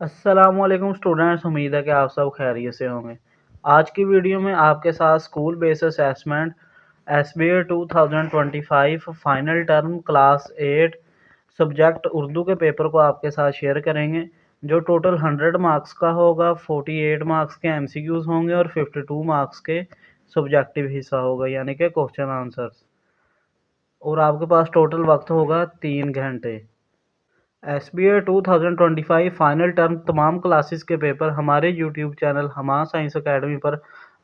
अस्सलामुअलैकुम स्टूडेंट्स, उम्मीद है कि आप सब खैरियत से होंगे। आज की वीडियो में आपके साथ school based assessment SBA 2025 final term class 8 subject Urdu के पेपर को आपके साथ शेयर करेंगे, जो टोटल 100 मार्क्स का होगा। 48 मार्क्स के एमसीक्यूज होंगे और 52 मार्क्स के सब्जेक्टिव हिस्सा होगा, यानी कि क्वेश्चन आंसर्स। और आपके पास टोटल वक्त होगा 3 घंटे। एसबीए 2025 फाइनल टर्म तमाम क्लासेस के पेपर हमारे यूट्यूब चैनल हमा साइंस अकेडमी पर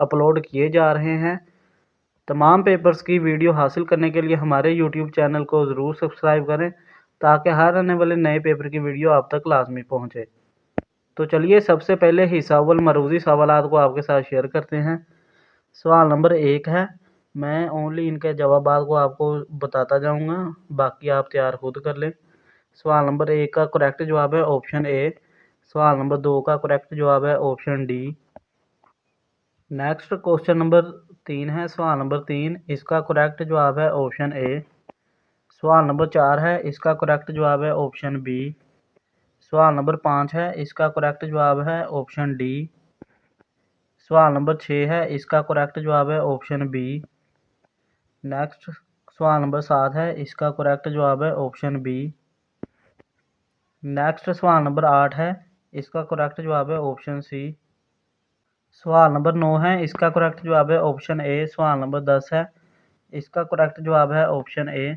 अपलोड किए जा रहे हैं। तमाम पेपर्स की वीडियो हासिल करने के लिए हमारे यूट्यूब चैनल को ज़रूर सब्सक्राइब करें, ताकि हर आने वाले नए पेपर की वीडियो आप तक लाजमी पहुंचे। तो चलिए सबसे पहले हिसाबुल मरूज़ी सवालात को आपके साथ शेयर करते हैं। सवाल नंबर 1 है। मैं ओनली इनके जवाबात को आपको बताता जाऊँगा, बाकी आप तैयार खुद कर लें। सवाल नंबर 1 का करेक्ट जवाब है ऑप्शन ए। सवाल नंबर 2 का करेक्ट जवाब है option D. Next question number 3 है। सवाल नंबर 3, इसका करेक्ट जवाब है ऑप्शन ए। सवाल नंबर 4 है, इसका करेक्ट जवाब है ऑप्शन बी। सवाल नंबर 5 है, इसका करेक्ट जवाब है ऑप्शन डी। सवाल नंबर 6 है, इसका करेक्ट जवाब है ऑप्शन बी। नेक्स्ट सवाल नंबर 7 है, इसका करेक्ट जवाब है ऑप्शन बी। नेक्स्ट सवाल नंबर 8 है, इसका करेक्ट जवाब है ऑप्शन सी। सवाल नंबर 9 है, इसका करेक्ट जवाब है ऑप्शन ए। सवाल नंबर 10 है, इसका करेक्ट जवाब है ऑप्शन ए।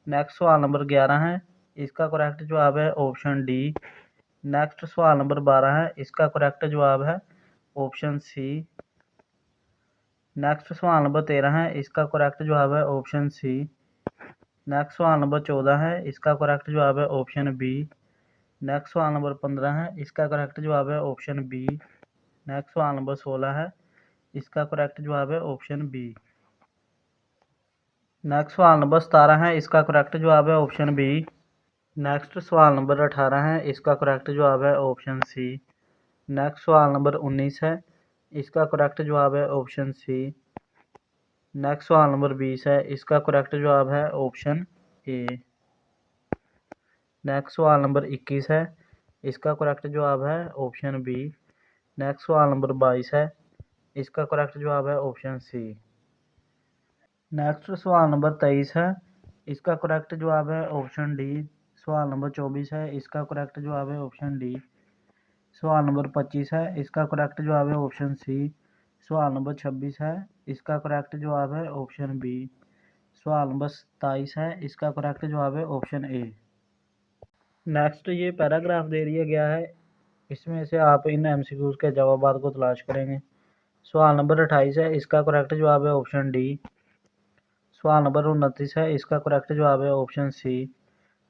नेक्स्ट सवाल नंबर 11 है, इसका करेक्ट जवाब है ऑप्शन डी। नेक्स्ट सवाल नंबर 12 है, इसका करेक्ट जवाब है ऑप्शन सी। नेक्स्ट सवाल नंबर 13 है, इसका करेक्ट जवाब है ऑप्शन सी। नेक्स्ट सवाल नंबर 14 है, इसका करेक्ट जवाब है ऑप्शन बी। नेक्स्ट सवाल नंबर 15 है, इसका करेक्ट जवाब है ऑप्शन बी। नेक्स्ट सवाल नंबर 16 है, इसका करेक्ट जवाब है ऑप्शन बी। नेक्स्ट सवाल नंबर 17 है, इसका करेक्ट जवाब है ऑप्शन बी। नेक्स्ट सवाल नंबर 18 है, इसका करेक्ट जवाब है ऑप्शन सी। नेक्स्ट सवाल नंबर 19 है, इसका करेक्ट जवाब है ऑप्शन सी। नेक्स्ट सवाल नंबर 20 है, इसका करेक्ट जवाब है ऑप्शन ए। नेक्स्ट सवाल नंबर 21 है, इसका करेक्ट जवाब है ऑप्शन बी। नेक्स्ट सवाल नंबर 22 है, इसका करेक्ट जवाब है ऑप्शन सी। नेक्स्ट सवाल नंबर 23 है, इसका करेक्ट जवाब है ऑप्शन डी। सवाल नंबर 24 है, इसका करेक्ट जवाब है ऑप्शन डी। सवाल नंबर 25 है, इसका करेक्ट जवाब है ऑप्शन सी। सवाल नंबर 26 है, इसका करेक्ट जवाब है ऑप्शन बी। सवाल नंबर 27 है, इसका करेक्ट जवाब है ऑप्शन ए। नेक्स्ट ये पैराग्राफ दे दिया गया है, इसमें से आप इन एमसीक्यूज के जवाबात को तलाश करेंगे। सवाल नंबर 28 है, इसका करेक्ट जवाब है ऑप्शन डी। सवाल नंबर 29 है, इसका करेक्ट जवाब है ऑप्शन सी।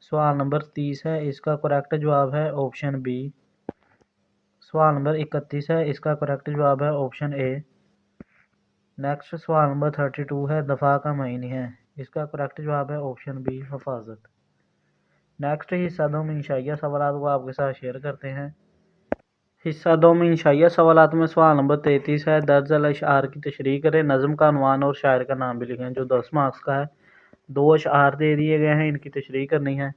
सवाल नंबर 30 है, इसका करेक्ट जवाब है ऑप्शन बी। सवाल नंबर 31 है, इसका करेक्ट जवाब है ऑप्शन ए। नेक्स्ट सवाल नंबर 32 है, दफ़ा का महीनी है, इसका करेक्ट जवाब है ऑप्शन बी, हिफाजत। नेक्स्ट हिस्सा दो में इंशाइया सवालात को आपके साथ शेयर करते हैं। हिस्सा दो में इंशाइया सवालात में सवाल नंबर 33 है, दर्ज अल अशआर की तशरीह करें, नज़म का अनवान और शायर का नाम भी लिखें, जो 10 मार्क्स का है। 2 अशआर दे दिए गए हैं, इनकी तशरीह करनी है।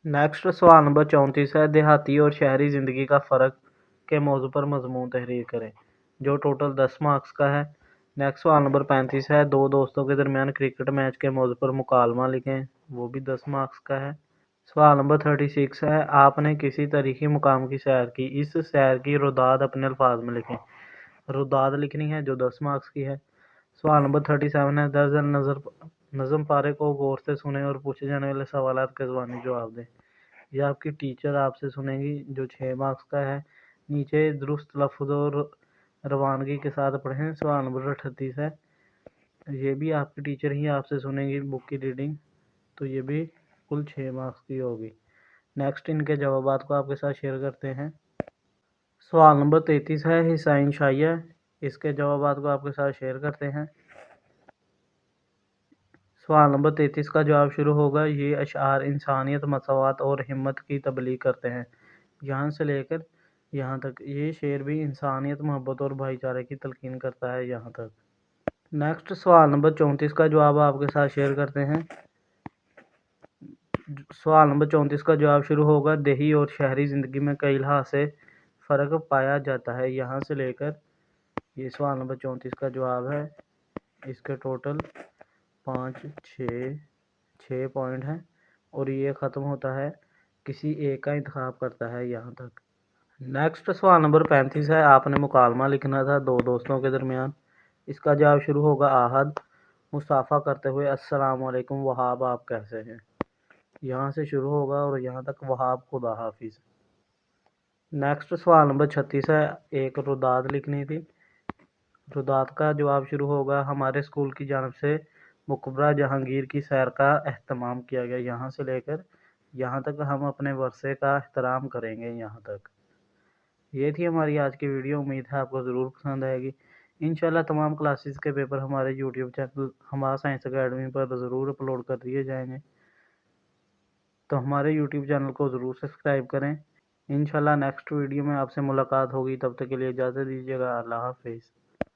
नेक्स्ट सवाल नंबर 34 है, देहाती और शहरी ज़िंदगी का फ़र्क के मौजू पर मजमून तहरीर करें, जो टोटल 10 मार्क्स का है। नेक्स्ट सवाल नंबर 35 है, दो दोस्तों के दरमियान क्रिकेट मैच के मौजू पर मुकालमा लिखें, वो भी 10 मार्क्स का है। सवाल नंबर 36 है, आपने किसी तारीखी मुकाम की सैर की, इस सैर की रुदाद अपने अल्फाज में लिखें, रुदाद लिखनी है, जो 10 मार्क्स की है। सवाल नंबर 37 है, दर्ज नज़र नज़म पारे को गौर से सुने और पूछे जाने वाले सवालात के ज़बानी जवाब दें। यह आपकी टीचर आपसे सुनेंगी, जो 6 मार्क्स का है। नीचे दुरुस्त लफ्ज़ और रवानगी के साथ पढ़ें। सवाल नंबर 38 है, ये भी आपकी टीचर ही आपसे सुनेंगी बुक की रीडिंग, तो ये भी कुल 6 मार्क्स की होगी। नेक्स्ट इनके जवाबात को आपके साथ शेयर करते हैं। सवाल नंबर 33 है, हिस्सा इंशाइया, इसके जवाबात को आपके साथ शेयर करते हैं। सवाल नंबर 33 का जवाब शुरू होगा, ये अशआर इंसानियत, मसवात और हिम्मत की तबलीग करते हैं। यहाँ से लेकर यहाँ तक ये शेर भी इंसानियत, मोहब्बत और भाईचारे की तलकीन करता है, यहाँ तक। नेक्स्ट सवाल नंबर 34 का जवाब आपके साथ शेयर करते हैं। सवाल नंबर 34 का जवाब शुरू होगा। देही और शहरी ज़िंदगी में कई लिहाज से फ़र्क पाया जाता है। यहाँ से लेकर ये सवाल नंबर 34 का जवाब है। इसके टोटल 5, 6 पॉइंट हैं और ये ख़त्म होता है किसी एक का इंतखाब करता है यहाँ तक। नेक्स्ट सवाल नंबर 35 है। आपने मुकालमा लिखना था दो दोस्तों के दरमियान। इसका जवाब शुरू होगा आहद मुसाफा करते हुए, अस्सलाम वालेकुम वहाब, आप कैसे हैं। यहाँ से शुरू होगा और यहाँ तक वहाब खुदा हाफिज़। नेक्स्ट सवाल नंबर 36 है। एक रुदात लिखनी थी। रुदात का जवाब शुरू होगा हमारे स्कूल की जानब से मुकबरा जहांगीर की सैर का एहतमाम किया गया। यहाँ से लेकर यहाँ तक हम अपने वर्षे का एहतराम करेंगे। यहाँ तक ये थी हमारी आज की वीडियो। उम्मीद है आपको ज़रूर पसंद आएगी। इंशाल्लाह तमाम क्लासेस के पेपर हमारे यूट्यूब चैनल हमारा साइंस अकेडमी पर ज़रूर अपलोड कर दिए जाएंगे, तो हमारे यूट्यूब चैनल को ज़रूर सब्सक्राइब करें। इंशाल्लाह नेक्स्ट वीडियो में आपसे मुलाकात होगी। तब तक के लिए इजाज़त दीजिएगा। अल्लाह हाफिज़।